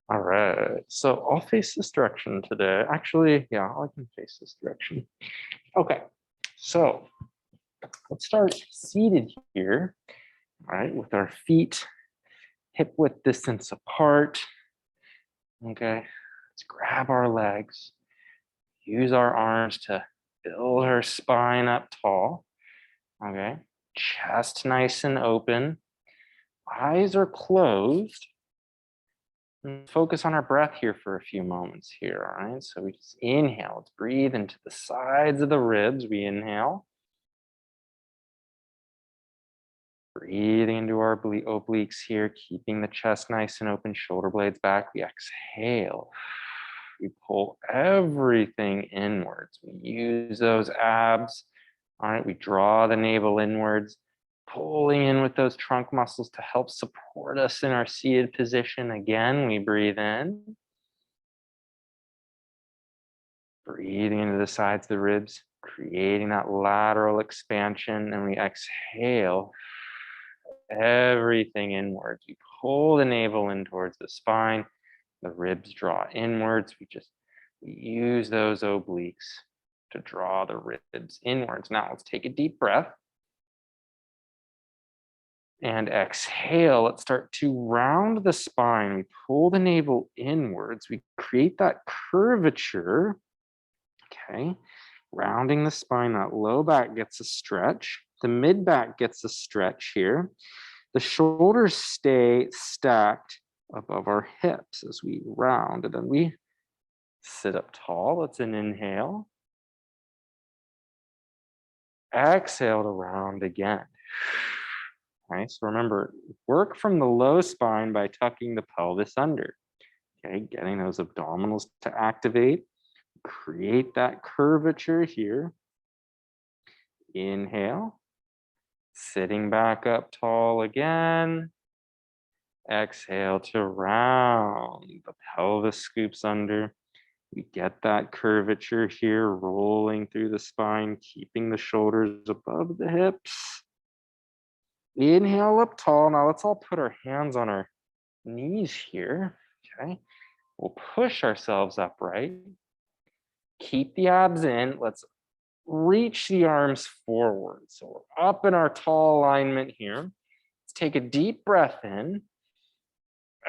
All right, so I'll face this direction today. Actually, yeah, I can face this direction. Okay, so let's start seated here, all right, with our feet hip width distance apart. Okay, let's grab our legs, use our arms to build our spine up tall. Okay, chest nice and open, eyes are closed. And focus on our breath here for a few moments here, all right? So we just inhale, let's breathe into the sides of the ribs. We inhale, breathing into our obliques here, keeping the chest nice and open, shoulder blades back. We exhale. We pull everything inwards. We use those abs. All right, we draw the navel inwards, pulling in with those trunk muscles to help support us in our seated position. Again, we breathe in, breathing into the sides of the ribs, creating that lateral expansion, and we exhale everything inwards. We pull the navel in towards the spine, the ribs draw inwards. We use those obliques to draw the ribs inwards. Now let's take a deep breath. And exhale, let's start to round the spine. We pull the navel inwards. We create that curvature. Okay, rounding the spine, that low back gets a stretch. The mid back gets a stretch here. The shoulders stay stacked above our hips as we round, and then we sit up tall. Let's an inhale. Exhale to round again. Okay, so remember, work from the low spine by tucking the pelvis under. Okay, getting those abdominals to activate. Create that curvature here. Inhale. Sitting back up tall again. Exhale to round. The pelvis scoops under. We get that curvature here, rolling through the spine, keeping the shoulders above the hips. Inhale up tall. Now let's all put our hands on our knees here. Okay. We'll push ourselves upright. Keep the abs in. Let's reach the arms forward. So we're up in our tall alignment here. Let's take a deep breath in.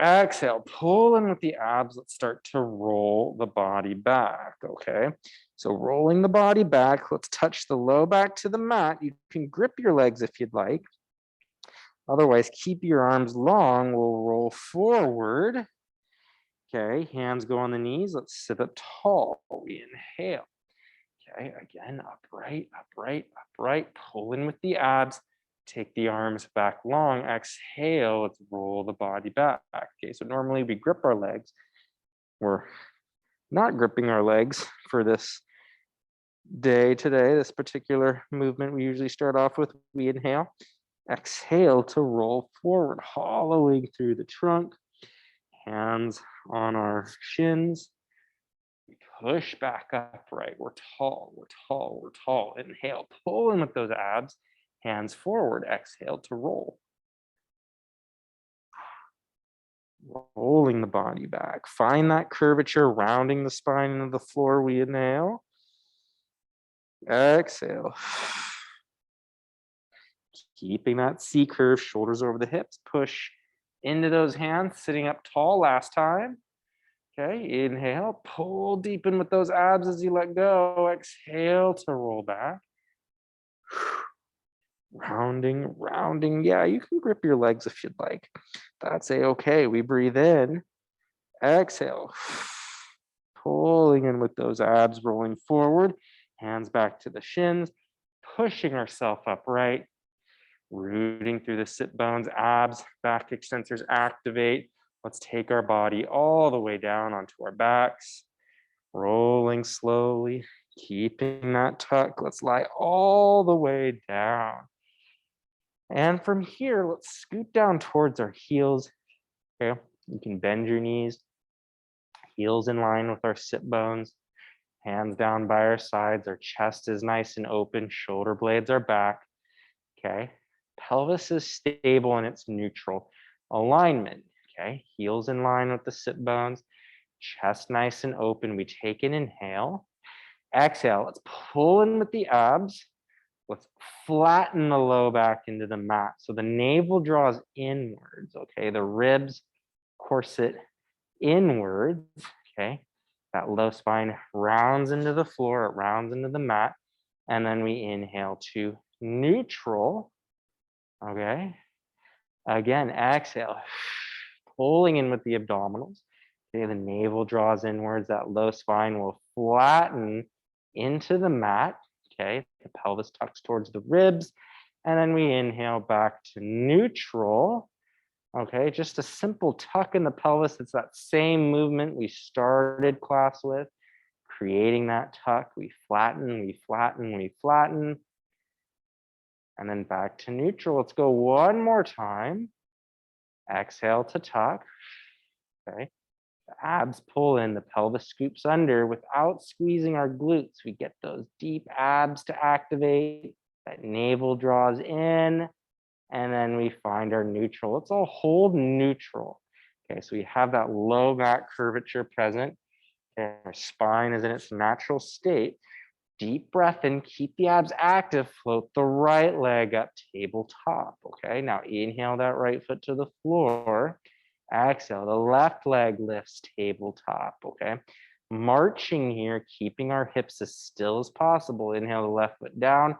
Exhale, pull in with the abs. Let's start to roll the body back, okay? So rolling the body back, let's touch the low back to the mat. You can grip your legs if you'd like. Otherwise, keep your arms long. We'll roll forward. Okay, hands go on the knees. Let's sit up tall. We inhale. Okay, again, upright, upright, upright. Pull in with the abs. Take the arms back long. Exhale, let's roll the body back. Okay, so normally we grip our legs. We're not gripping our legs for this day today, this particular movement. We usually start off with, we inhale. Exhale to roll forward, hollowing through the trunk. Hands on our shins. We push back upright. We're tall, we're tall, we're tall. Inhale, pull in with those abs. Hands forward, exhale to roll. Rolling the body back. Find that curvature, rounding the spine into the floor. We inhale. Exhale. Keeping that C curve, shoulders over the hips. Push into those hands, sitting up tall last time. Okay, inhale, pull deep in with those abs as you let go. Exhale to roll back. Rounding, rounding. Yeah, you can grip your legs if you'd like. That's a-okay. We breathe in. Exhale. Pulling in with those abs, rolling forward. Hands back to the shins. Pushing ourselves upright. Rooting through the sit bones, abs, back extensors activate. Let's take our body all the way down onto our backs. Rolling slowly, keeping that tuck. Let's lie all the way down. And from here, let's scoot down towards our heels. Okay, you can bend your knees, heels in line with our sit bones, hands down by our sides. Our chest is nice and open, shoulder blades are back. Okay, pelvis is stable in its neutral alignment. Okay, heels in line with the sit bones, chest nice and open. We take an inhale. Exhale, let's pull in with the abs. Let's flatten the low back into the mat. So the navel draws inwards, okay? The ribs corset inwards, okay? That low spine rounds into the floor, it rounds into the mat. And then we inhale to neutral, okay? Again, exhale, pulling in with the abdominals. Okay, the navel draws inwards, that low spine will flatten into the mat. Okay, the pelvis tucks towards the ribs. And then we inhale back to neutral. Okay, just a simple tuck in the pelvis. It's that same movement we started class with, creating that tuck. We flatten, we flatten, we flatten. And then back to neutral. Let's go one more time. Exhale to tuck. Okay. The abs pull in, the pelvis scoops under without squeezing our glutes. We get those deep abs to activate. That navel draws in, and then we find our neutral. Let's all hold neutral. Okay, so we have that low back curvature present. Okay, our spine is in its natural state. Deep breath in, keep the abs active, float the right leg up, tabletop. Okay, now inhale that right foot to the floor. Exhale, the left leg lifts, tabletop. Okay, marching here, keeping our hips as still as possible. Inhale the left foot down.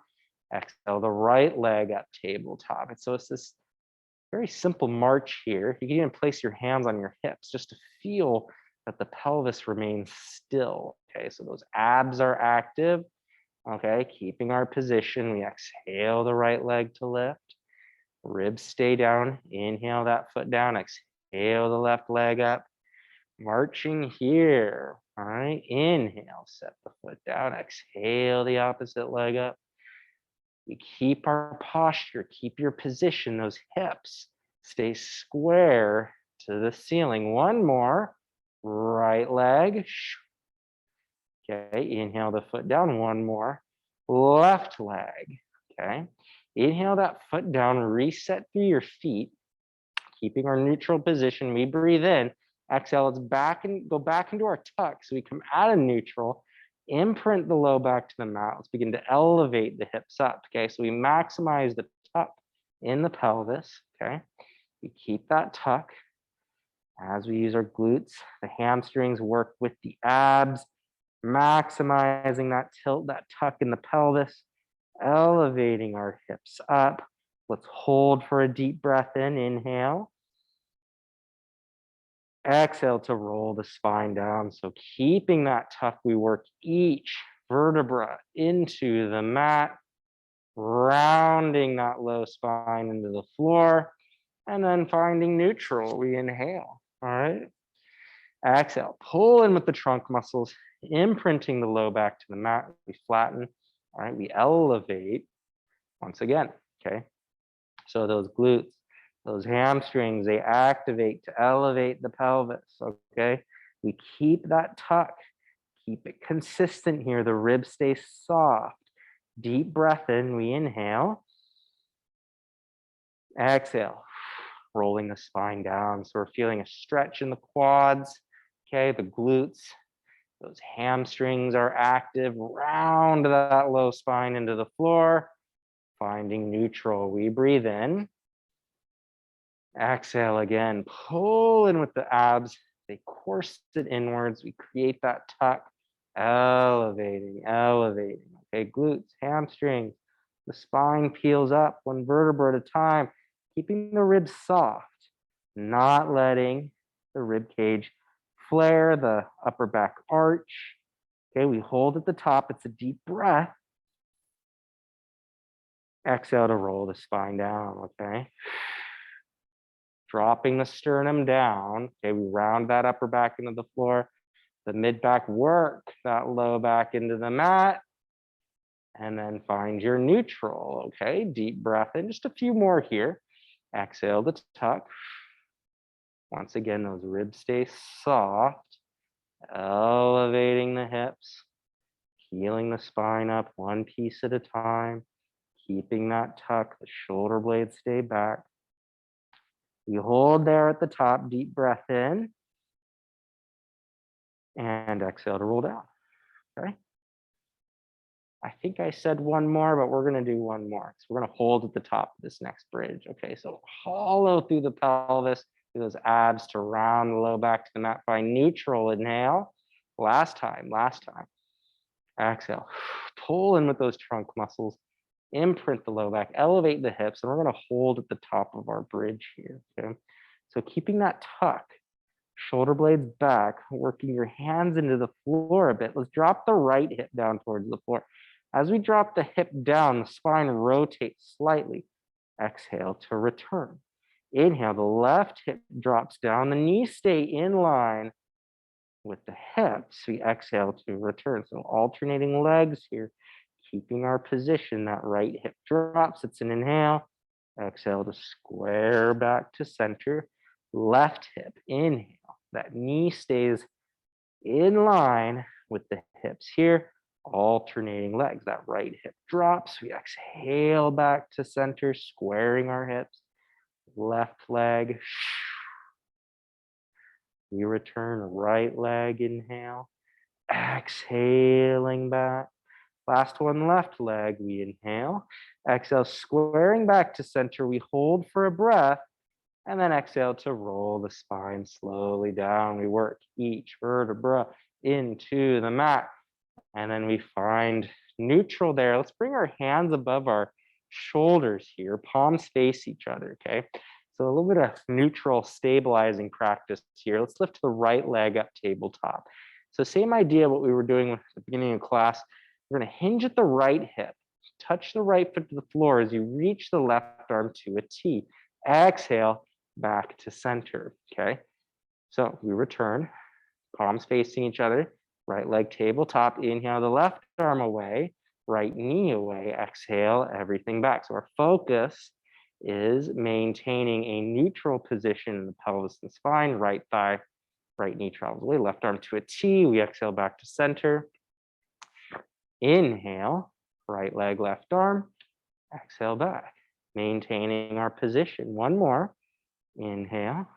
Exhale the right leg up, tabletop. And so it's this very simple march here. You can even place your hands on your hips just to feel that the pelvis remains still. Okay, so those abs are active. Okay, keeping our position. We exhale the right leg to lift. Ribs stay down. Inhale that foot down. Exhale the left leg up. Marching here. All right, inhale, set the foot down. Exhale the opposite leg up. We keep our posture, keep your position, those hips stay square to the ceiling. One more, right leg. Okay, inhale the foot down, one more, left leg. Okay, inhale that foot down, reset through your feet, keeping our neutral position. We breathe in, exhale, let's go back into our tuck. So we come out of neutral, imprint the low back to the mat. Let's begin to elevate the hips up. Okay, so we maximize the tuck in the pelvis. Okay, we keep that tuck as we use our glutes. The hamstrings work with the abs, maximizing that tilt, that tuck in the pelvis, elevating our hips up. Let's hold for a deep breath in. Inhale. Exhale to roll the spine down. So keeping that tuck, we work each vertebra into the mat, rounding that low spine into the floor, and then finding neutral. We inhale. All right. Exhale, pull in with the trunk muscles, imprinting the low back to the mat. We flatten. All right. We elevate once again. Okay. So those glutes, those hamstrings, they activate to elevate the pelvis, okay? We keep that tuck, keep it consistent here. The ribs stay soft. Deep breath in, we inhale. Exhale, rolling the spine down. So we're feeling a stretch in the quads, okay? The glutes, those hamstrings are active. Round that low spine into the floor, finding neutral. We breathe in. Exhale again, pull in with the abs. They corset inwards. We create that tuck, elevating, elevating. Okay, glutes, hamstrings. The spine peels up one vertebra at a time, keeping the ribs soft, not letting the rib cage flare, the upper back arch. Okay, we hold at the top. It's a deep breath. Exhale to roll the spine down, okay? Dropping the sternum down. Okay, we round that upper back into the floor. The mid back work that low back into the mat. And then find your neutral. Okay, deep breath in. Just a few more here. Exhale to tuck. Once again, those ribs stay soft. Elevating the hips. Healing the spine up one piece at a time. Keeping that tuck. The shoulder blades stay back. You hold there at the top, deep breath in, and exhale to roll down, okay? I think I said one more, but we're gonna do one more. So we're gonna hold at the top of this next bridge, okay? So hollow through the pelvis, through those abs to round the low back to the mat. Find neutral, inhale. Last time. Exhale, pull in with those trunk muscles, imprint the low back, elevate the hips, and we're gonna hold at the top of our bridge here, okay? So keeping that tuck, shoulder blades back, working your hands into the floor a bit. Let's drop the right hip down towards the floor. As we drop the hip down, the spine rotates slightly. Exhale to return. Inhale, the left hip drops down, the knees stay in line with the hips. We exhale to return. So alternating legs here, keeping our position. That right hip drops. It's an inhale. Exhale to square back to center. Left hip, inhale. That knee stays in line with the hips here. Alternating legs. That right hip drops. We exhale back to center, squaring our hips. Left leg. We return, right leg, inhale. Exhaling back. Last one, left leg, we inhale. Exhale, squaring back to center. We hold for a breath. And then exhale to roll the spine slowly down. We work each vertebra into the mat. And then we find neutral there. Let's bring our hands above our shoulders here. Palms face each other, okay? So a little bit of neutral stabilizing practice here. Let's lift the right leg up tabletop. So same idea what we were doing at the beginning of class. We're gonna hinge at the right hip. Touch the right foot to the floor as you reach the left arm to a T. Exhale, back to center, okay? So we return, palms facing each other, right leg tabletop, inhale the left arm away, right knee away, exhale everything back. So our focus is maintaining a neutral position in the pelvis and spine, right thigh, right knee travels away, left arm to a T, we exhale back to center. Inhale, right leg, left arm, exhale back, maintaining our position. One more. Inhale.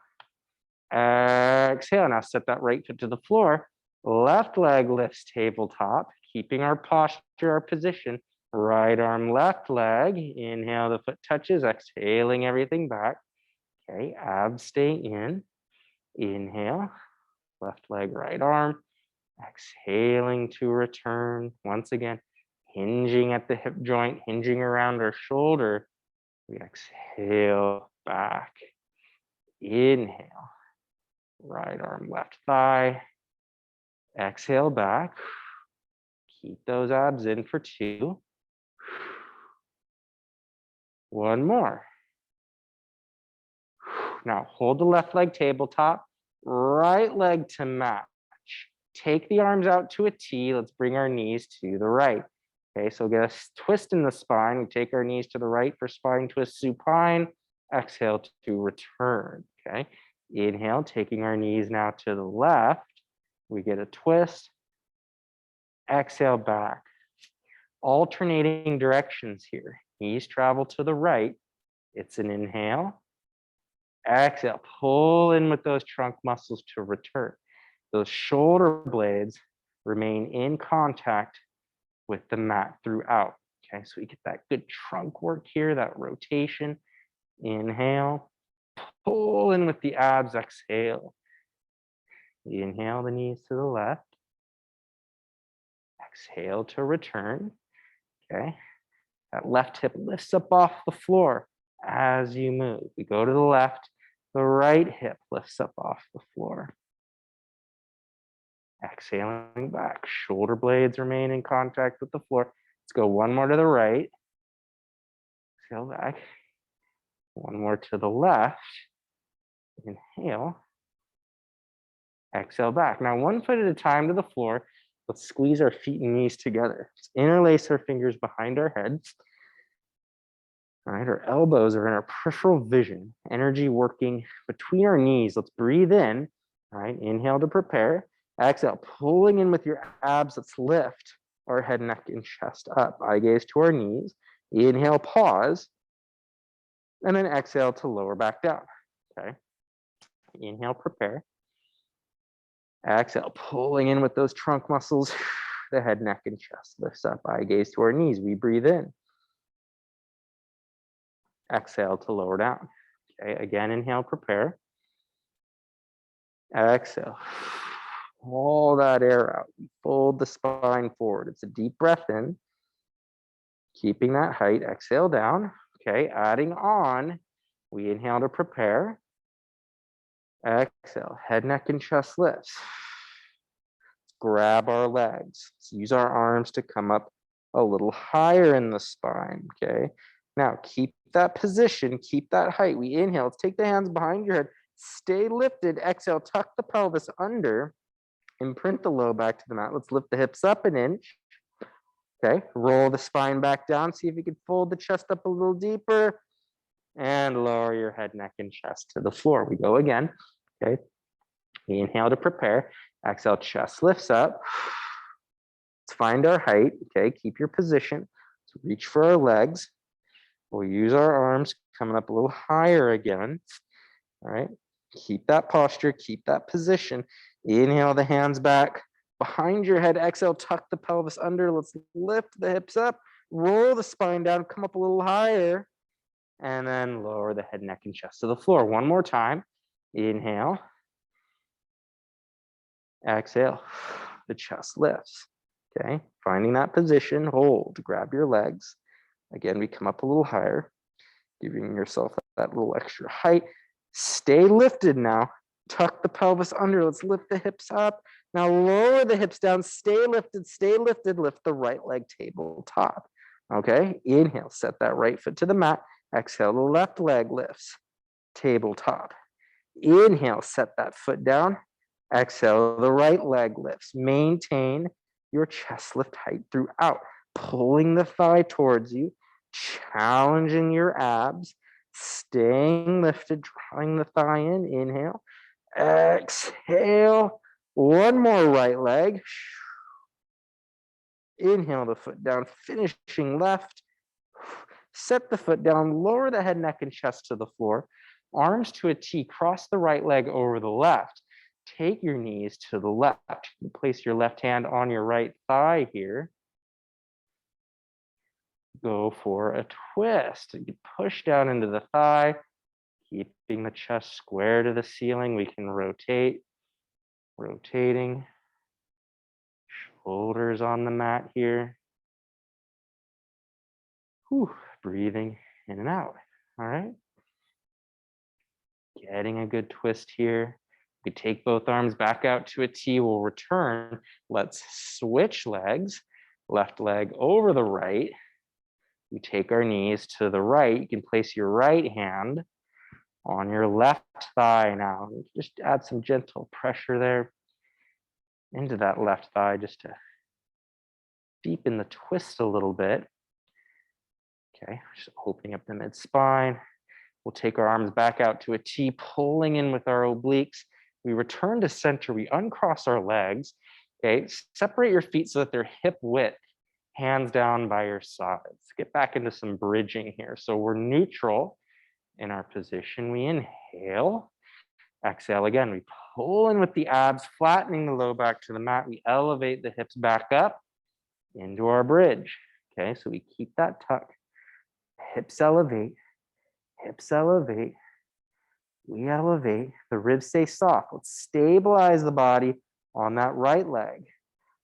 Exhale. Now set that right foot to the floor. Left leg lifts tabletop, keeping our posture, our position. Right arm, left leg. Inhale, the foot touches, exhaling everything back. Okay, abs stay in. Inhale, left leg, right arm. Exhaling to return. Once again, hinging at the hip joint, hinging around our shoulder. We exhale back. Inhale, right arm, left thigh. Exhale back. Keep those abs in for 2. One more. Now hold the left leg tabletop, right leg to match. Take the arms out to a T. Let's bring our knees to the right. Okay, so get a twist in the spine. We take our knees to the right for spine twist supine. Exhale to return, okay? Inhale, taking our knees now to the left. We get a twist. Exhale back. Alternating directions here. Knees travel to the right. It's an inhale. Exhale, pull in with those trunk muscles to return. Those shoulder blades remain in contact with the mat throughout. Okay, so we get that good trunk work here, that rotation. Inhale, pull in with the abs, exhale. Inhale the knees to the left. Exhale to return, okay? That left hip lifts up off the floor as you move. We go to the left, the right hip lifts up off the floor. Exhaling back, shoulder blades remain in contact with the floor. Let's go one more to the right. Exhale back. One more to the left. Inhale. Exhale back. Now one foot at a time to the floor. Let's squeeze our feet and knees together. Let's interlace our fingers behind our heads. All right, our elbows are in our peripheral vision. Energy working between our knees. Let's breathe in. All right, inhale to prepare. Exhale, pulling in with your abs. Let's lift our head, neck, and chest up. Eye gaze to our knees. Inhale, pause. And then exhale to lower back down. Okay. Inhale, prepare. Exhale, pulling in with those trunk muscles. The head, neck, and chest lifts up. Eye gaze to our knees. We breathe in. Exhale to lower down. Okay, again, inhale, prepare. Exhale. All that air out. Fold the spine forward. It's a deep breath in. Keeping that height. Exhale down. Okay, adding on. We inhale to prepare. Exhale. Head, neck, and chest lifts. Grab our legs. Let's use our arms to come up a little higher in the spine. Okay. Now keep that position. Keep that height. We inhale. Let's take the hands behind your head. Stay lifted. Exhale. Tuck the pelvis under. Imprint the low back to the mat. Let's lift the hips up an inch. Okay, roll the spine back down. See if you can fold the chest up a little deeper and lower your head, neck, and chest to the floor. We go again. Okay, we inhale to prepare. Exhale, chest lifts up. Let's find our height. Okay, keep your position. Let's reach for our legs. We'll use our arms coming up a little higher again. All right, keep that posture, keep that position. Inhale the hands back behind your head. Exhale, tuck the pelvis under. Let's lift the hips up, roll the spine down, come up a little higher, and then lower the head, neck, and chest to the floor. One more time. Inhale. Exhale. The chest lifts. Okay, finding that position, hold, grab your legs. Again, we come up a little higher, giving yourself that little extra height. Stay lifted now. Tuck the pelvis under. Let's lift the hips up. Now lower the hips down. Stay lifted, stay lifted. Lift the right leg tabletop. Okay, inhale, set that right foot to the mat. Exhale, the left leg lifts, tabletop. Inhale, set that foot down. Exhale, the right leg lifts. Maintain your chest lift height throughout. Pulling the thigh towards you, challenging your abs, staying lifted, drawing the thigh in. Inhale. Exhale. One more right leg. Inhale the foot down, finishing left. Set the foot down, lower the head, neck, and chest to the floor. Arms to a T, cross the right leg over the left. Take your knees to the left. Place your left hand on your right thigh here. Go for a twist. You push down into the thigh, keeping the chest square to the ceiling. We can rotate, rotating. Shoulders on the mat here. Whew, breathing in and out. All right. Getting a good twist here. We take both arms back out to a T. We'll return. Let's switch legs. Left leg over the right. We take our knees to the right. You can place your right hand on your left thigh now. Just add some gentle pressure there into that left thigh just to deepen the twist a little bit. Okay, just opening up the mid-spine. We'll take our arms back out to a T, pulling in with our obliques. We return to center. We uncross our legs. Okay, separate your feet so that they're hip width. Hands down by your sides. Get back into some bridging here. So we're neutral in our position. We inhale. Exhale again. We pull in with the abs, flattening the low back to the mat. We elevate the hips back up into our bridge. Okay, so we keep that tuck. Hips elevate. Hips elevate. We elevate. The ribs stay soft. Let's stabilize the body on that right leg.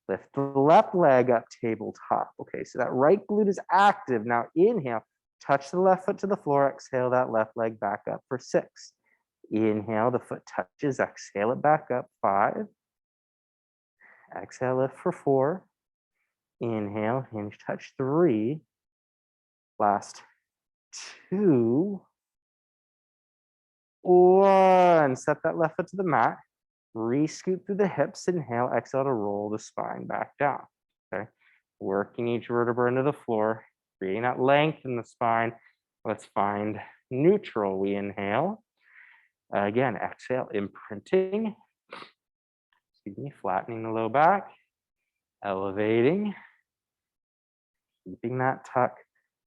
Lift the left leg up, tabletop. Okay, so that right glute is active. Now inhale, touch the left foot to the floor. Exhale that left leg back up for 6. Inhale, the foot touches. Exhale it back up. 5. Exhale, lift for 4. Inhale, hinge touch. 3. Last 2. 1. Set that left foot to the mat. Re-scoot through the hips. Inhale, exhale to roll the spine back down. Okay, working each vertebra into the floor, creating that length in the spine. Let's find neutral. We inhale. Again, exhale, imprinting. Excuse me, flattening the low back. Elevating. Keeping that tuck.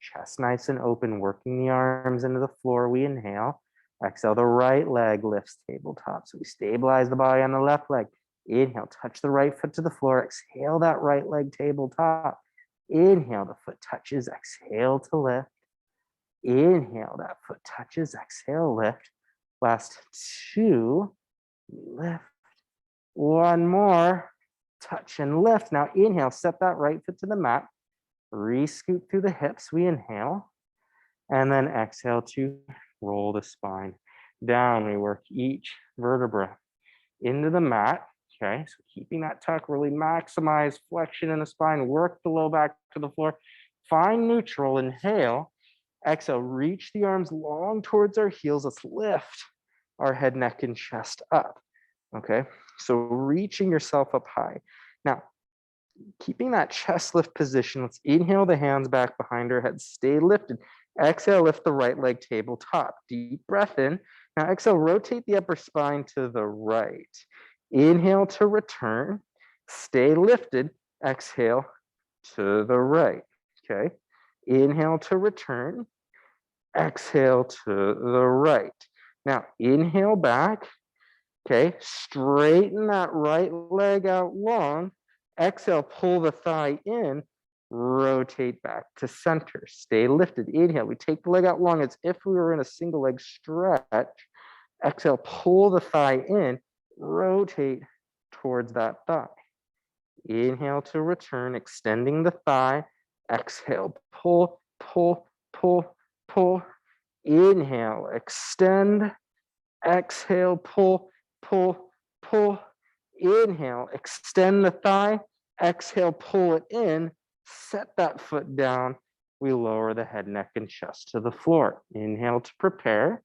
Chest nice and open, working the arms into the floor. We inhale. Exhale, the right leg lifts tabletop. So we stabilize the body on the left leg. Inhale, touch the right foot to the floor. Exhale, that right leg tabletop. Inhale, the foot touches. Exhale to lift. Inhale, that foot touches. Exhale, lift. Last two, lift. One more, touch and lift. Now inhale, step that right foot to the mat. Re-scoot through the hips. We inhale. And then exhale to roll the spine down. We work each vertebra into the mat. Okay, so keeping that tuck, really maximize flexion in the spine. Work the low back to the floor. Find neutral. Inhale. Exhale, reach the arms long towards our heels. Let's lift our head, neck, and chest up. Okay, so reaching yourself up high. Now, keeping that chest lift position, let's inhale the hands back behind our head. Stay lifted. Exhale, lift the right leg tabletop. Deep breath in. Now exhale, rotate the upper spine to the right. Inhale to return. Stay lifted. Exhale to the right. Okay. Inhale to return. Exhale to the right. Now inhale back. Okay. Straighten that right leg out long. Exhale, pull the thigh in. Rotate back to center. Stay lifted. Inhale. We take the leg out long as if we were in a single leg stretch. Exhale, pull the thigh in. Rotate towards that thigh. Inhale to return, extending the thigh. Exhale, pull, pull, pull, pull. Inhale, extend. Exhale, pull, pull, pull. Inhale, extend the thigh. Exhale, pull it in. Set that foot down. We lower the head, neck, and chest to the floor. Inhale to prepare.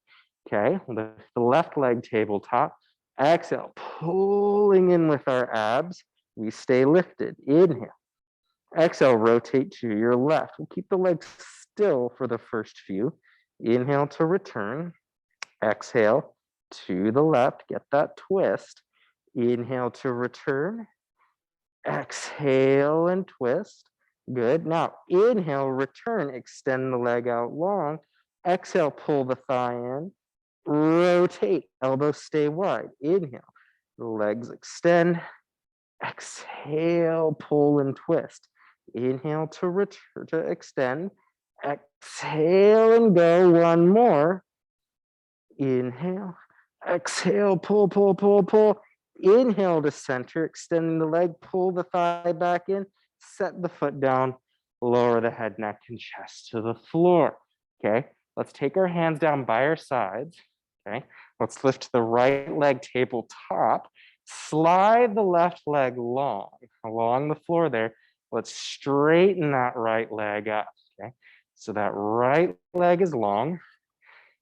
Okay, lift the left leg tabletop. Exhale, pulling in with our abs. We stay lifted. Inhale. Exhale, rotate to your left. We'll keep the legs still for the first few. Inhale to return. Exhale to the left. Get that twist. Inhale to return. Exhale and twist. Good. Now inhale, return, extend the leg out long. Exhale, pull the thigh in. Rotate, elbows stay wide. Inhale, the legs extend. Exhale, pull and twist. Inhale to return, to extend. Exhale and go. One more. Inhale. Exhale, pull, pull, pull, pull. Inhale to center, extending the leg, pull the thigh back in, set the foot down, lower the head, neck, and chest to the floor. Okay, let's take our hands down by our sides. Okay, let's lift the right leg tabletop, slide the left leg long along the floor there. Let's straighten that right leg up. Okay, so that right leg is long.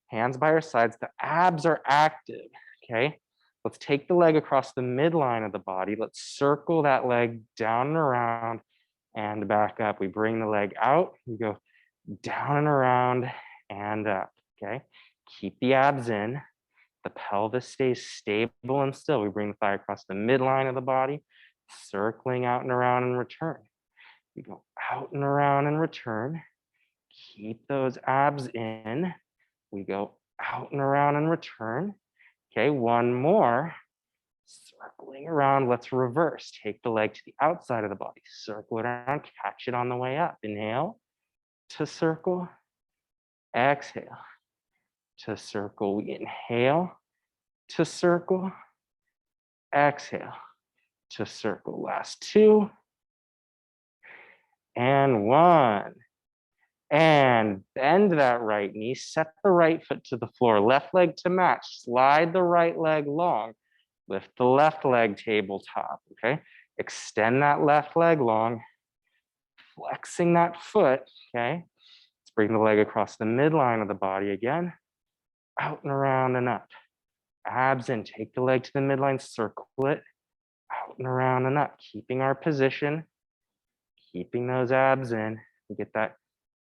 Hands by our sides, the abs are active, okay? Let's take the leg across the midline of the body. Let's circle that leg down and around and back up. We bring the leg out, we go down and around and up, okay? Keep the abs in. The pelvis stays stable and still. We bring the thigh across the midline of the body, circling out and around and return. We go out and around and return. Keep those abs in. We go out and around and return. Okay, one more. Circling around, let's reverse. Take the leg to the outside of the body. Circle it around, catch it on the way up. Inhale to circle. Exhale to circle. We inhale to circle. Exhale to circle. Last two. And one. And bend that right knee, set the right foot to the floor, left leg to match, slide the right leg long, lift the left leg tabletop, okay? Extend that left leg long, flexing that foot, okay? Let's bring the leg across the midline of the body again, out and around and up. Abs in, take the leg to the midline, circle it, out and around and up, keeping our position, keeping those abs in. We get that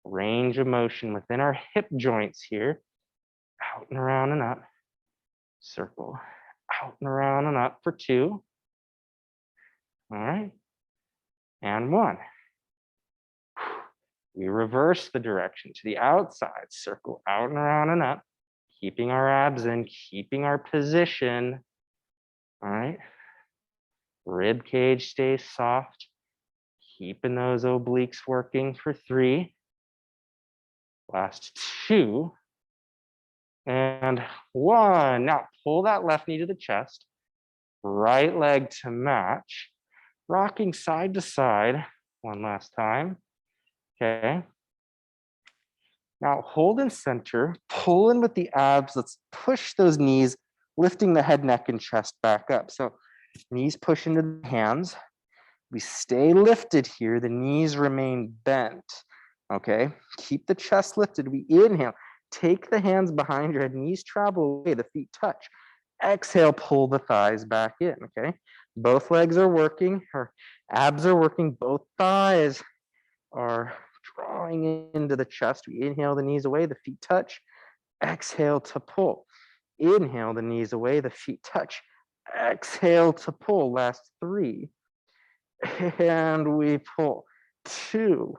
range of motion within our hip joints here, out and around and up, circle, out and around and up for two. All right, and one. We reverse the direction to the outside, circle out and around and up, keeping our abs in, keeping our position. All right. Rib cage stays soft. Keeping those obliques working for 3. Last 2. And 1. Now pull that left knee to the chest. Right leg to match. Rocking side to side. One last time. Okay. Now hold in center. Pull in with the abs. Let's push those knees, lifting the head, neck, and chest back up. So knees push into the hands. We stay lifted here. The knees remain bent. Okay. Keep the chest lifted. We inhale. Take the hands behind your head. Knees travel away. The feet touch. Exhale, pull the thighs back in. Okay. Both legs are working. Our abs are working. Both thighs are drawing into the chest. We inhale, the knees away. The feet touch. Exhale to pull. Inhale, the knees away. The feet touch. Exhale to pull. Last 3. And we pull 2,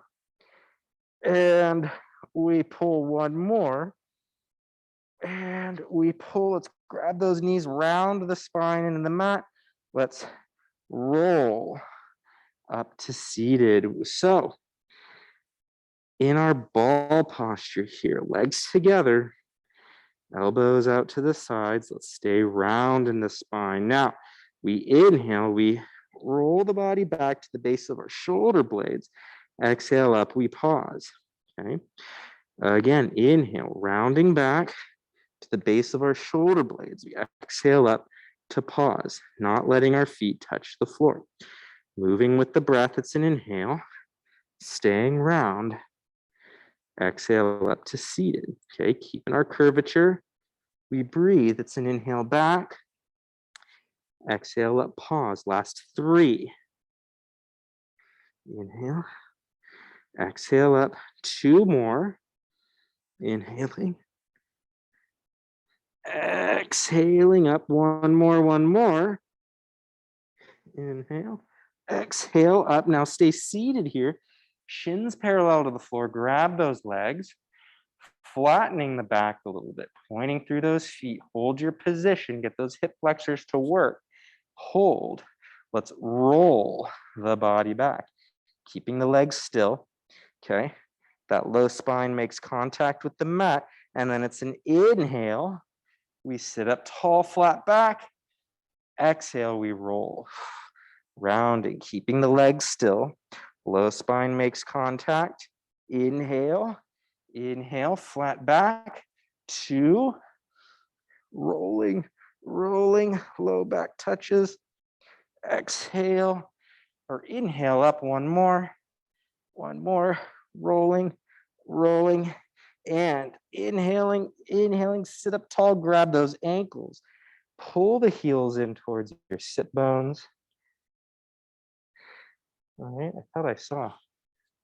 and we pull 1 more, and we pull. Let's grab those knees, round the spine into the mat. Let's roll up to seated. So in our ball posture here, legs together, elbows out to the sides. Let's stay round in the spine. Now we inhale, we roll the body back to the base of our shoulder blades. Exhale up, we pause. Okay. Again, inhale, rounding back to the base of our shoulder blades. We exhale up to pause, not letting our feet touch the floor. Moving with the breath, it's an inhale, staying round. Exhale up to seated. Okay, keeping our curvature. We breathe, it's an inhale back. Exhale up, pause. Last 3. Inhale. Exhale up. 2 more. Inhaling. Exhaling up. 1 more, 1 more. Inhale. Exhale up. Now stay seated here. Shins parallel to the floor. Grab those legs. Flattening the back a little bit. Pointing through those feet. Hold your position. Get those hip flexors to work. Hold. Let's roll the body back. Keeping the legs still. Okay. That low spine makes contact with the mat. And then it's an inhale. We sit up tall, flat back. Exhale, we roll. Rounding, keeping the legs still. Low spine makes contact. Inhale. Inhale, flat back. 2. Rolling, rolling. Low back touches. Exhale or inhale up. 1 more. 1 more. Rolling, rolling, and inhaling, inhaling. Sit up tall, grab those ankles. Pull the heels in towards your sit bones. All right, I thought I saw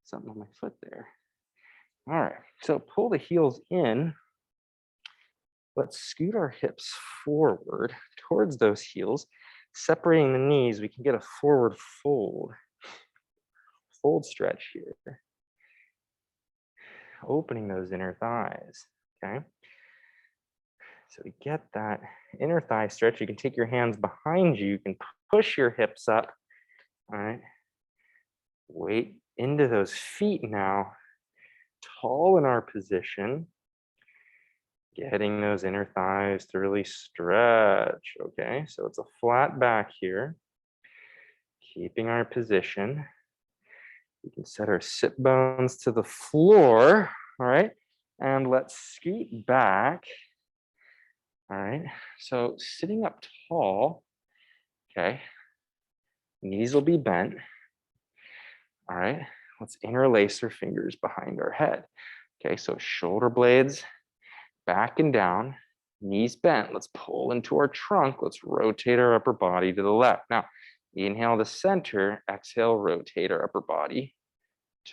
something on my foot there. All right, so pull the heels in. Let's scoot our hips forward towards those heels. Separating the knees, we can get a forward fold. Fold stretch here. Opening those inner thighs, okay? So we get that inner thigh stretch. You can take your hands behind you. You can push your hips up, all right? Weight into those feet now. Tall in our position. Getting those inner thighs to really stretch, okay? So it's a flat back here. Keeping our position. We can set our sit bones to the floor, all right? And let's scoot back, all right? So sitting up tall, okay? Knees will be bent, all right? Let's interlace our fingers behind our head. Okay, so shoulder blades back and down, knees bent. Let's pull into our trunk. Let's rotate our upper body to the left. Now, inhale to center, exhale, rotate our upper body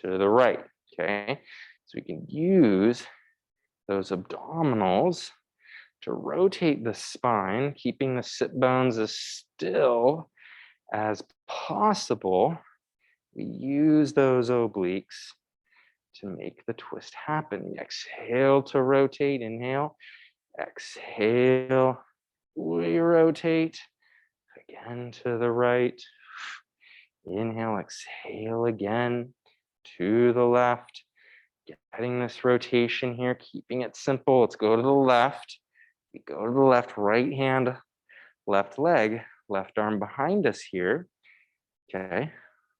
to the right, okay? So we can use those abdominals to rotate the spine, keeping the sit bones as still as possible. We use those obliques to make the twist happen. Exhale to rotate, inhale. Exhale, we rotate again to the right. Inhale, exhale again to the left. Getting this rotation here, keeping it simple. Let's go to the left. We go to the left, right hand, left leg, left arm behind us here. Okay,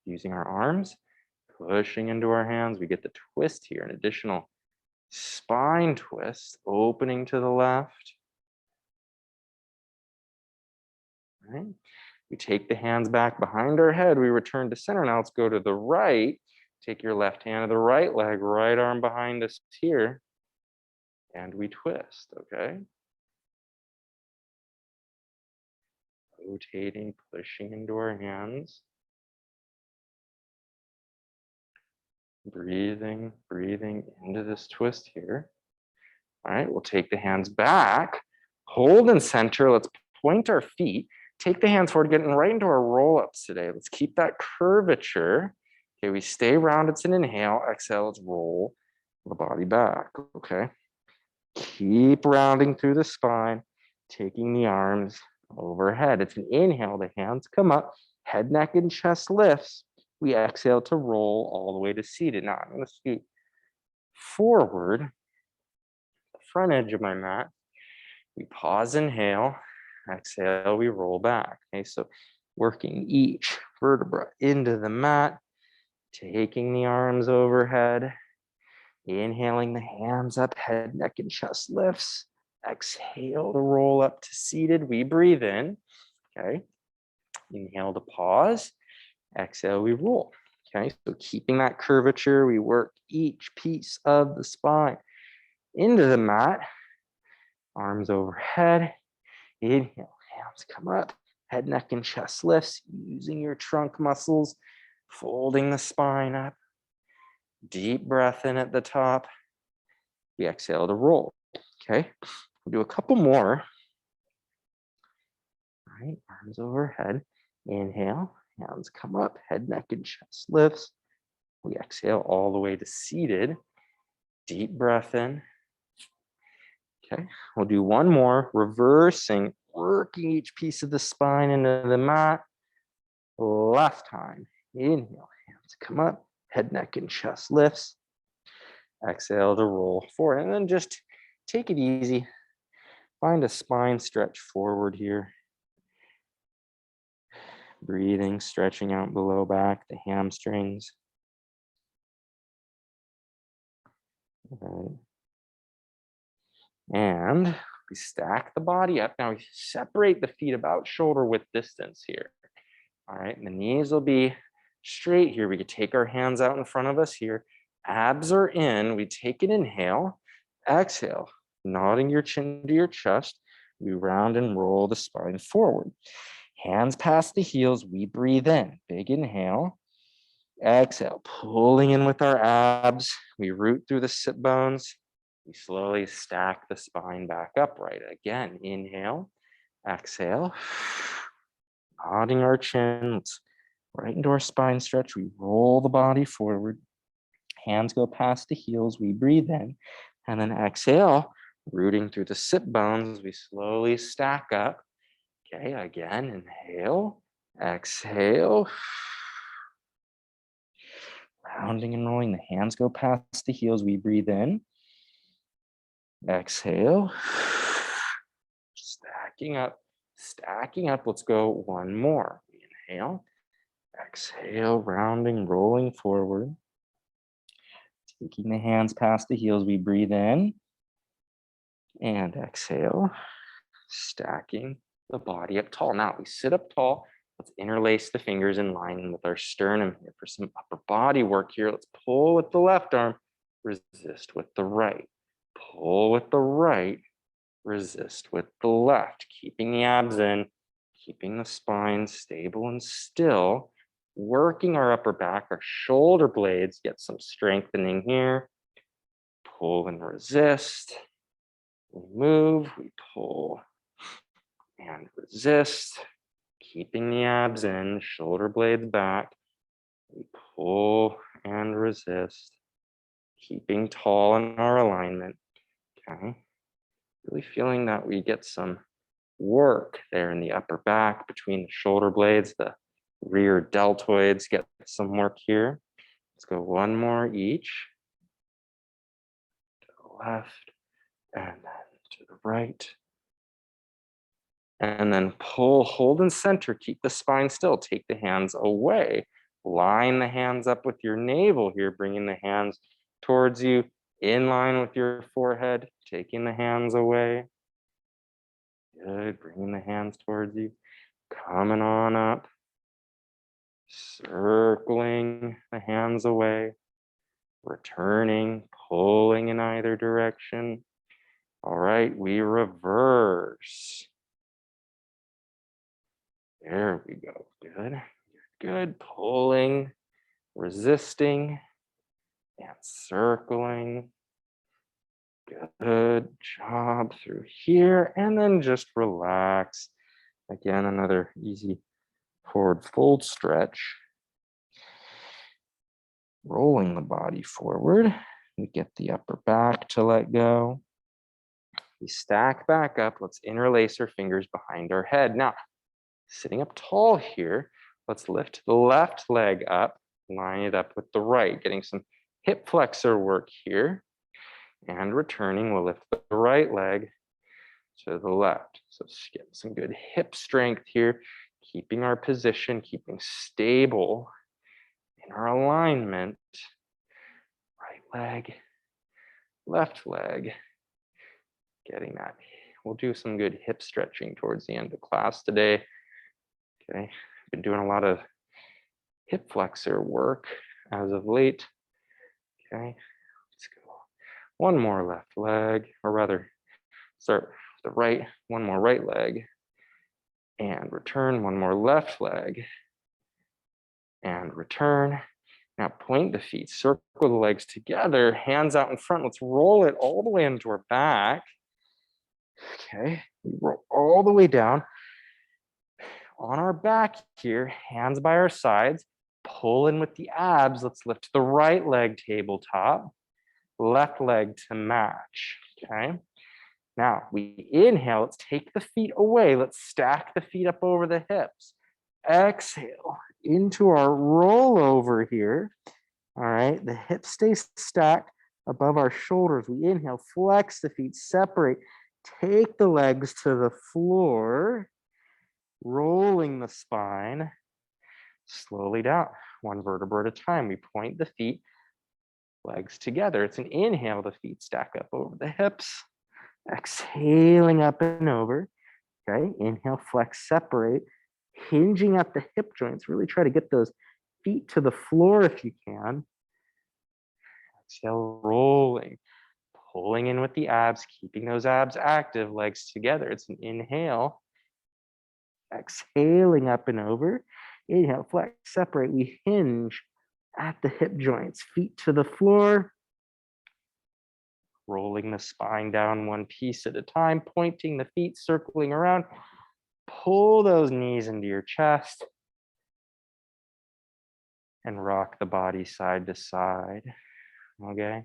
using our arms, pushing into our hands. We get the twist here, an additional spine twist, opening to the left. Right. We take the hands back behind our head. We return to center. Now let's go to the right. Take your left hand to the right leg, right arm behind us here. And we twist, okay? Rotating, pushing into our hands. Breathing, breathing into this twist here. All right, we'll take the hands back, hold in center. Let's point our feet. Take the hands forward, getting right into our roll-ups today. Let's keep that curvature. Okay, we stay round. It's an inhale. Exhale, let's roll the body back, okay? Keep rounding through the spine, taking the arms overhead. It's an inhale. The hands come up, head, neck, and chest lifts. We exhale to roll all the way to seated. Now I'm going to scoot forward, the front edge of my mat. We pause, inhale, exhale, we roll back. Okay, so working each vertebra into the mat, taking the arms overhead, inhaling the hands up, head, neck, and chest lifts. Exhale to roll up to seated. We breathe in. Okay, inhale to pause. Exhale, we roll. Okay, so keeping that curvature, we work each piece of the spine into the mat. Arms overhead. Inhale, hands come up, head, neck, and chest lifts, using your trunk muscles, folding the spine up. Deep breath in at the top. We exhale to roll. Okay, we'll do a couple more. All right, arms overhead. Inhale, hands come up, head, neck, and chest lifts. We exhale all the way to seated. Deep breath in. Okay, we'll do one more, reversing, working each piece of the spine into the mat. Left time. Inhale, hands come up, head, neck, and chest lifts. Exhale to roll forward. And then just take it easy. Find a spine stretch forward here. Breathing, stretching out below back, the hamstrings. All right. And we stack the body up. Now we separate the feet about shoulder width distance here. All right, and the knees will be straight here. We could take our hands out in front of us here. Abs are in. We take an inhale, exhale, nodding your chin to your chest. We round and roll the spine forward. Hands past the heels. We breathe in. Big inhale. Exhale, pulling in with our abs. We root through the sit bones. We slowly stack the spine back upright. Again, inhale, exhale. Nodding our chins right into our spine stretch. We roll the body forward. Hands go past the heels. We breathe in. And then exhale, rooting through the sit bones. We slowly stack up. Okay, again, inhale, exhale. Rounding and rolling. The hands go past the heels. We breathe in. Exhale. Stacking up. Stacking up. Let's go one more. Inhale. Exhale, rounding, rolling forward. Taking the hands past the heels, we breathe in. And exhale, stacking the body up tall. Now we sit up tall. Let's interlace the fingers in line with our sternum here for some upper body work here. Let's pull with the left arm, resist with the right. Pull with the right, resist with the left. Keeping the abs in, keeping the spine stable and still. Working our upper back, our shoulder blades, get some strengthening here. Pull and resist. We move, we pull and resist. Keeping the abs in, shoulder blades back. We pull and resist. Keeping tall in our alignment. Okay. Really feeling that we get some work there in the upper back between the shoulder blades, the rear deltoids get some work here. Let's go one more each. To the left and then to the right. And then pull, hold and center, keep the spine still, take the hands away. Line the hands up with your navel here, bringing the hands towards you, in line with your forehead, taking the hands away. Good, bringing the hands towards you, coming on up, circling the hands away, returning, pulling in either direction. All right, we reverse. There we go, good. Good, pulling, resisting, and circling. Good job through here, and then just relax. Again, another easy forward fold stretch. Rolling the body forward. We get the upper back to let go. We stack back up. Let's interlace our fingers behind our head. Now, sitting up tall here, let's lift the left leg up, line it up with the right, getting some hip flexor work here. And returning, we'll lift the right leg to the left. So get some good hip strength here, keeping our position, keeping stable in our alignment. Right leg, left leg, getting that. We'll do some good hip stretching towards the end of class today. Okay, been doing a lot of hip flexor work as of late. Okay, let's go. One more left leg, or rather, start with the right, one more right leg, and return, one more left leg, and return. Now point the feet, circle the legs together, hands out in front. Let's roll it all the way into our back. Okay, we roll all the way down. On our back here, hands by our sides, pull in with the abs. Let's lift the right leg tabletop, left leg to match, okay? Now we inhale, let's take the feet away. Let's stack the feet up over the hips. Exhale into our rollover here. All right, the hips stay stacked above our shoulders. We inhale, flex the feet, separate, take the legs to the floor, rolling the spine slowly down, one vertebra at a time. We point the feet, legs together. It's an inhale, the feet stack up over the hips. Exhaling up and over. Okay, inhale, flex, separate, hinging at the hip joints. Really try to get those feet to the floor if you can. Exhale, rolling, pulling in with the abs, keeping those abs active, legs together. It's an inhale. Exhaling up and over. Inhale, flex, separate. We hinge at the hip joints, feet to the floor. Rolling the spine down one piece at a time, pointing the feet, circling around. Pull those knees into your chest and rock the body side to side. Okay.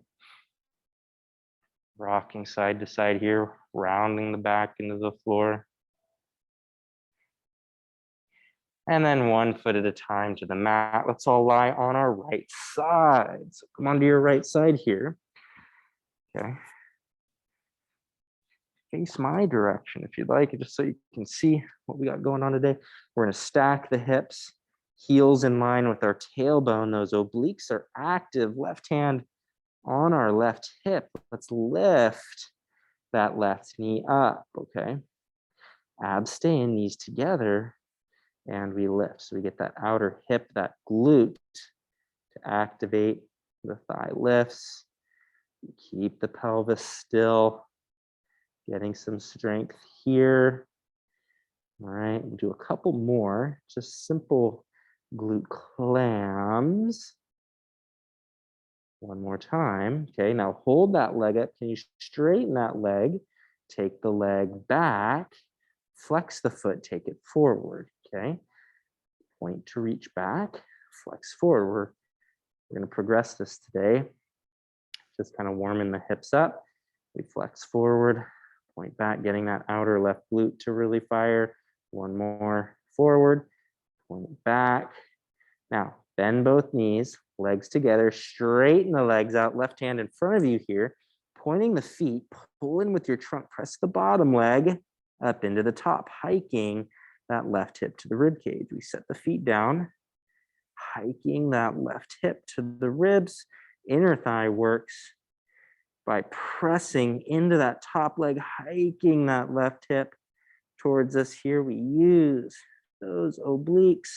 Rocking side to side here, rounding the back into the floor. And then one foot at a time to the mat. Let's all lie on our right side. So come onto your right side here. Okay. Face my direction if you'd like, just so you can see what we got going on today. We're going to stack the hips, heels in line with our tailbone. Those obliques are active. Left hand on our left hip. Let's lift that left knee up, okay? Abs stay in, knees together, and we lift. So we get that outer hip, that glute to activate. The thigh lifts. Keep the pelvis still. Getting some strength here. All right, we'll do a couple more, just simple glute clams. One more time. Okay, now hold that leg up. Can you straighten that leg? Take the leg back, flex the foot, take it forward. Okay, point to reach back, flex forward. We're going to progress this today. Just kind of warming the hips up. We flex forward, point back, getting that outer left glute to really fire. One more forward, point back. Now, bend both knees, legs together, straighten the legs out, left hand in front of you here, pointing the feet, pull in with your trunk, press the bottom leg up into the top, hiking that left hip to the rib cage. We set the feet down, hiking that left hip to the ribs. Inner thigh works by pressing into that top leg, hiking that left hip towards us here. We use those obliques,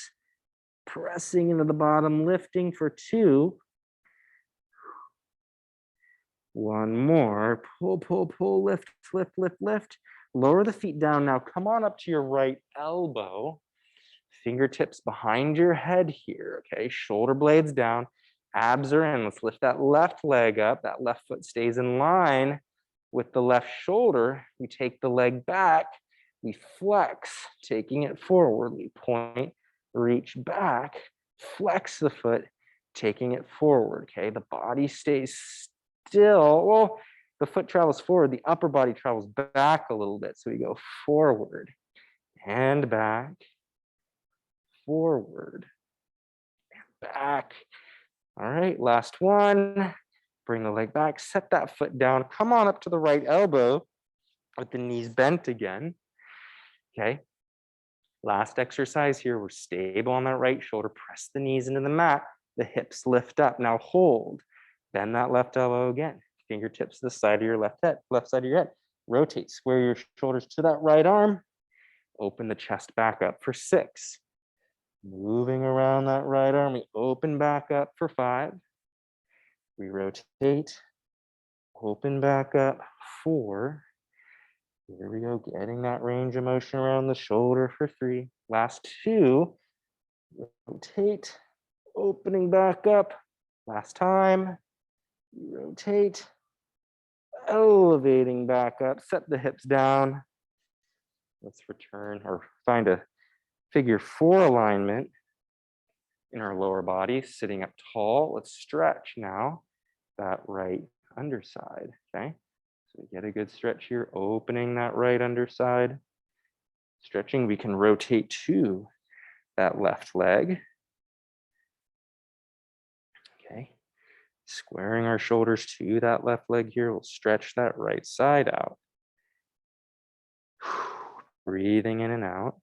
pressing into the bottom, lifting for 2. One more, pull, pull, pull, lift, lift, lift, lift. Lower the feet down now. Come on up to your right elbow. Fingertips behind your head here, okay? Shoulder blades down, abs are in. Let's lift that left leg up. That left foot stays in line with the left shoulder. We take the leg back. We flex, taking it forward. We point, reach back, flex the foot, taking it forward, okay? The body stays still. Well, the foot travels forward, the upper body travels back a little bit. So we go forward and back, forward, and back. All right, last one. Bring the leg back, set that foot down. Come on up to the right elbow with the knees bent again. Okay, last exercise here. We're stable on that right shoulder. Press the knees into the mat. The hips lift up. Now hold. Bend that left elbow again. Fingertips to the side of your left side of your head. Rotate, square your shoulders to that right arm. Open the chest back up for 6. Moving around that right arm, we open back up for 5. We rotate, open back up, 4. Here we go, getting that range of motion around the shoulder for 3. Last 2, rotate, opening back up. Last time, rotate, elevating back up, set the hips down. Let's return or find a figure 4 alignment in our lower body, sitting up tall. Let's stretch now that right underside, okay? So we get a good stretch here, opening that right underside. Stretching, we can rotate to that left leg. Okay, squaring our shoulders to that left leg here. We'll stretch that right side out. Breathing in and out.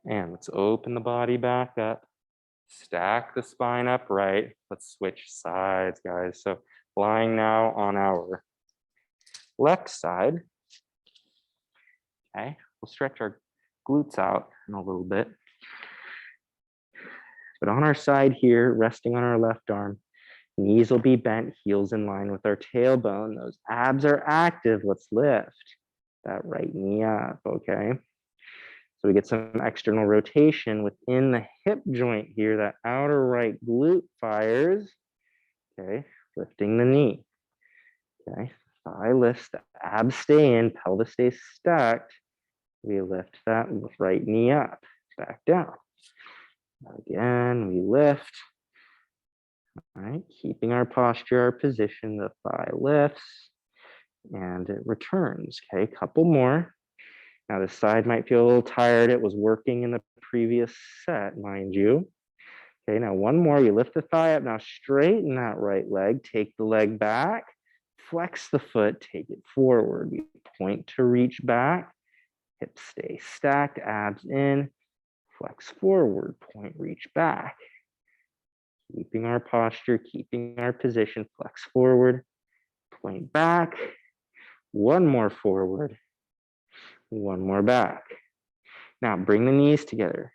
And let's open the body back up. Stack the spine upright. Let's switch sides, guys. So lying now on our left side. Okay, we'll stretch our glutes out in a little bit. But on our side here, resting on our left arm, knees will be bent, heels in line with our tailbone. Those abs are active. Let's lift that right knee up, okay? So we get some external rotation within the hip joint here. That outer right glute fires, okay? Lifting the knee, okay? Thigh lifts, the abs stay in, pelvis stays stacked. We lift that right knee up, back down. Again, we lift. All right, keeping our posture, our position, the thigh lifts and it returns. Okay, couple more. Now this side might feel a little tired. It was working in the previous set, mind you. Okay, now one more. You lift the thigh up. Now straighten that right leg. Take the leg back. Flex the foot. Take it forward. We point to reach back. Hips stay stacked. Abs in. Flex forward. Point, reach back. Keeping our posture, keeping our position. Flex forward. Point back. One more forward. One more back. Now bring the knees together.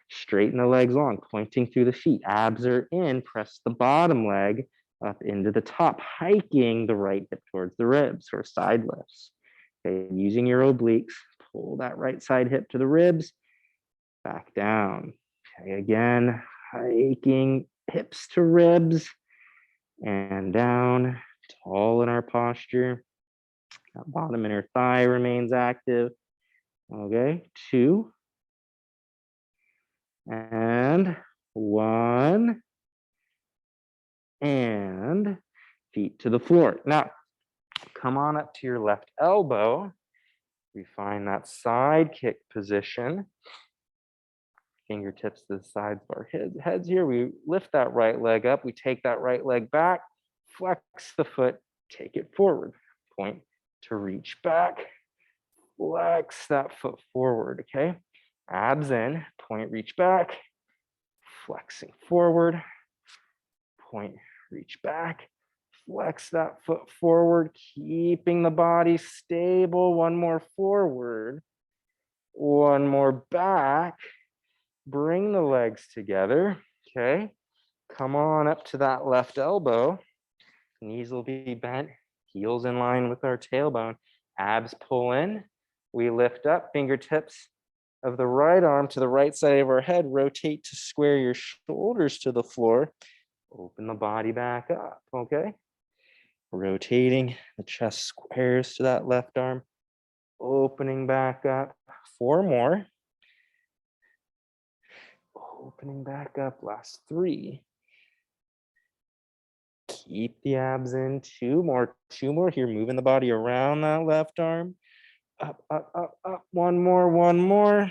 Straighten the legs long, pointing through the feet. Abs are in. Press the bottom leg up into the top, hiking the right hip towards the ribs or side lifts. Okay, using your obliques, pull that right side hip to the ribs, back down. Okay, again, hiking hips to ribs and down, tall in our posture. That bottom inner thigh remains active. Okay, 2, And 1, and feet to the floor. Now, come on up to your left elbow. We find that side kick position. Fingertips to the sides of our heads here. We lift that right leg up. We take that right leg back, flex the foot, take it forward. Point to reach back, flex that foot forward, okay? Abs in, point, reach back, flexing forward, point, reach back, flex that foot forward, keeping the body stable. One more forward, one more back. Bring the legs together, okay? Come on up to that left elbow. Knees will be bent, heels in line with our tailbone. Abs pull in. We lift up, fingertips of the right arm to the right side of our head. Rotate to square your shoulders to the floor. Open the body back up, okay? Rotating, the chest squares to that left arm. Opening back up. 4 more. Opening back up, last 3. Keep the abs in, 2 more here, moving the body around that left arm. Up, up, up, up, 1 more, 1 more.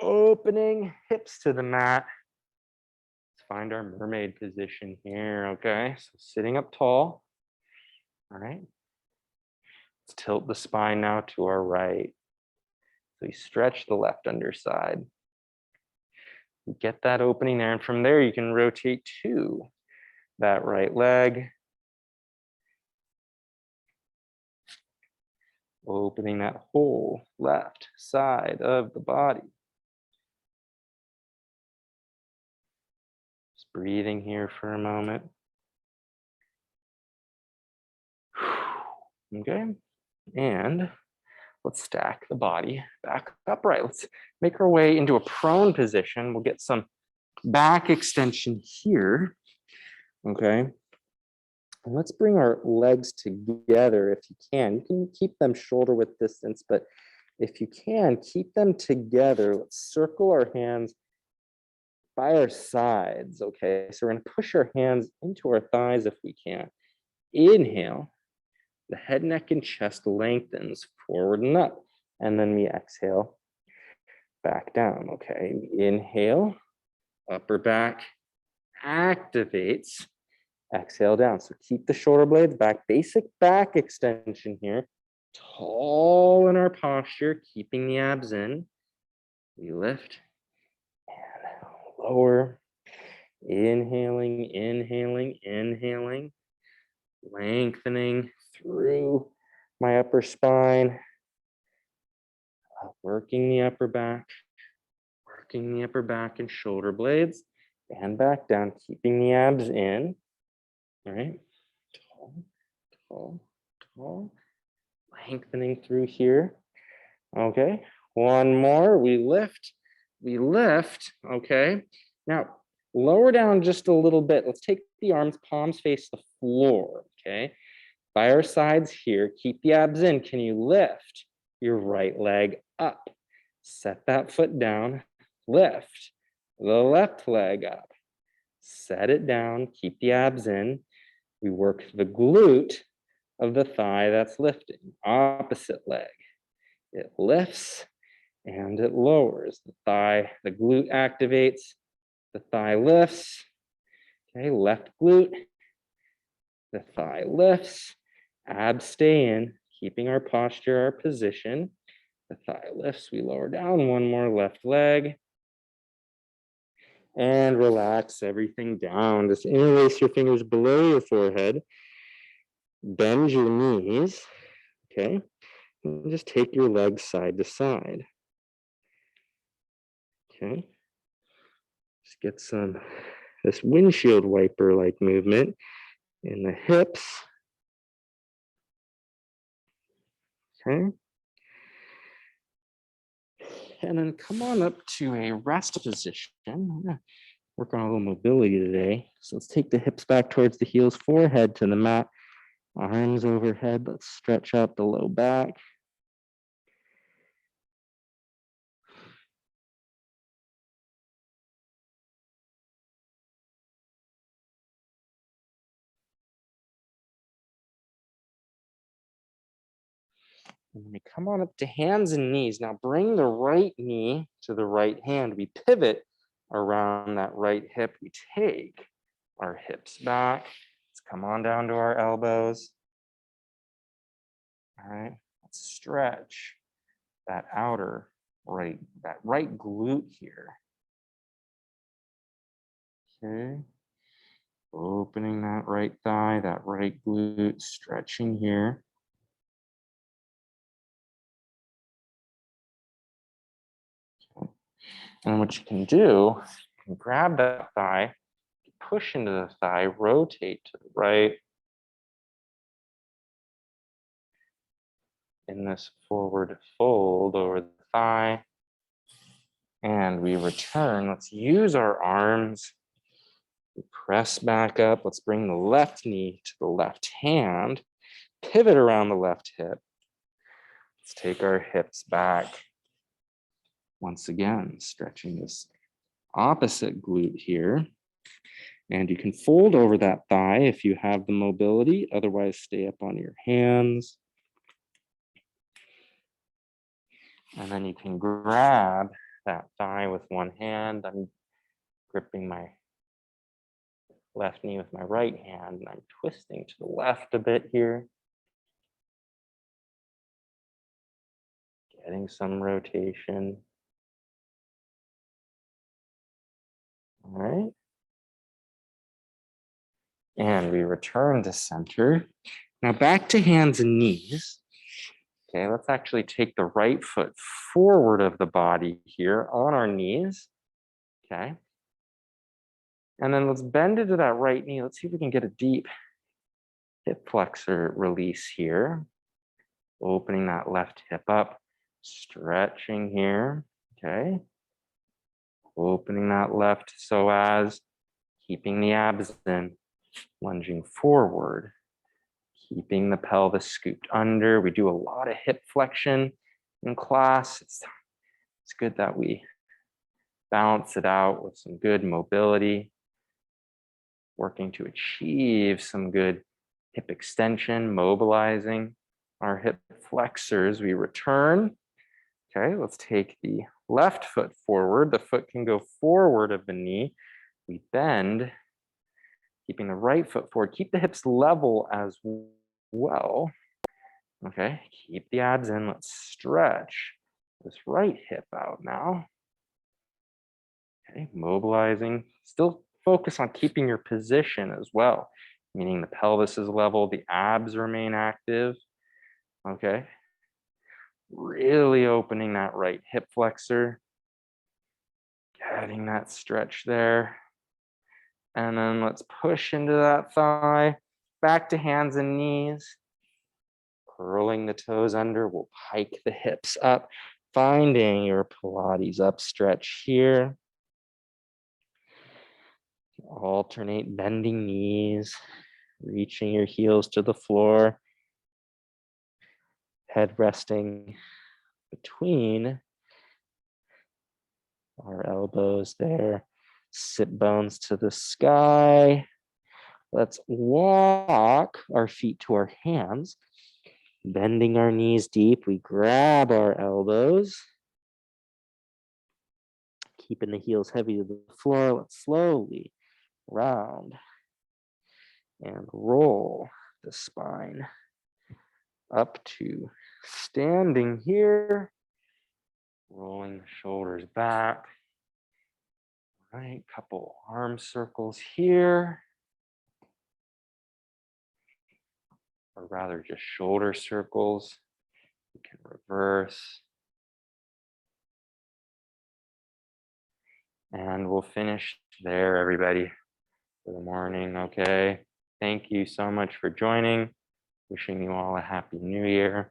Opening, hips to the mat. Let's find our mermaid position here, okay? So sitting up tall, all right? Let's tilt the spine now to our right. So we stretch the left underside. Get that opening there, and from there you can rotate to that right leg. Opening that whole left side of the body. Just breathing here for a moment. Okay, and let's stack the body back upright. Let's make our way into a prone position. We'll get some back extension here, okay? And let's bring our legs together if you can. You can keep them shoulder width distance, but if you can, keep them together. Let's circle our hands by our sides, okay? So we're gonna push our hands into our thighs if we can. Inhale, the head, neck, and chest lengthens forward and up. And then we exhale back down, okay? Inhale, upper back activates. Exhale down. So keep the shoulder blades back. Basic back extension here. Tall in our posture, keeping the abs in. We lift and lower. Inhaling, inhaling, inhaling. Lengthening through my upper spine. Working the upper back. Working the upper back and shoulder blades. And back down, keeping the abs in. All right, tall, tall, tall, lengthening through here. Okay, 1 more, we lift, okay. Now, lower down just a little bit. Let's take the arms, palms face the floor, okay. By our sides here, keep the abs in. Can you lift your right leg up? Set that foot down, lift the left leg up. Set it down, keep the abs in. We work the glute of the thigh that's lifting. Opposite leg. It lifts and it lowers. The thigh, the glute activates. The thigh lifts. Okay, left glute. The thigh lifts. Abs stay in, keeping our posture, our position. The thigh lifts. We lower down. 1 more left leg. And relax everything down. Just interlace your fingers below your forehead. Bend your knees, okay? And just take your legs side to side. Okay. Just get some this windshield wiper like movement in the hips. Okay. And then come on up to a rest position. I'm gonna work on a little mobility today. So let's take the hips back towards the heels, forehead to the mat, arms overhead. Let's stretch out the low back. And then we come on up to hands and knees. Now bring the right knee to the right hand. We pivot around that right hip. We take our hips back. Let's come on down to our elbows. All right, let's stretch that that right glute here. Okay, opening that right thigh, that right glute, stretching here. Okay. And what you can do, you can grab that thigh, push into the thigh, rotate to the right in this forward fold over the thigh. And we return. Let's use our arms. We press back up. Let's bring the left knee to the left hand. Pivot around the left hip. Let's take our hips back. Once again, stretching this opposite glute here. And you can fold over that thigh if you have the mobility. Otherwise, stay up on your hands. And then you can grab that thigh with one hand. I'm gripping my left knee with my right hand, and I'm twisting to the left a bit here. Getting some rotation. All right. And we return to center. Now back to hands and knees. Okay, let's actually take the right foot forward of the body here on our knees. Okay. And then let's bend into that right knee. Let's see if we can get a deep hip flexor release here. Opening that left hip up, stretching here. Okay. Opening that left psoas, keeping the abs in, lunging forward, keeping the pelvis scooped under. We do a lot of hip flexion in class. It's good that we balance it out with some good mobility, working to achieve some good hip extension, mobilizing our hip flexors. We return. Okay, let's take the left foot forward. The foot can go forward of the knee. We bend, keeping the right foot forward. Keep the hips level as well. Okay, keep the abs in. Let's stretch this right hip out now. Okay, mobilizing. Still focus on keeping your position as well, meaning the pelvis is level, the abs remain active. Okay, really opening that right hip flexor, getting that stretch there. And then let's push into that thigh, back to hands and knees. Curling the toes under, we'll hike the hips up, finding your Pilates up stretch here. Alternate bending knees, reaching your heels to the floor, head resting between our elbows there, sit bones to the sky. Let's walk our feet to our hands, bending our knees deep. We grab our elbows, keeping the heels heavy to the floor. Let's slowly round and roll the spine up to standing here, rolling the shoulders back. All right, couple arm circles here, or rather just shoulder circles. You can reverse. And we'll finish there, everybody, for the morning, okay? Thank you so much for joining. Wishing you all a happy new year.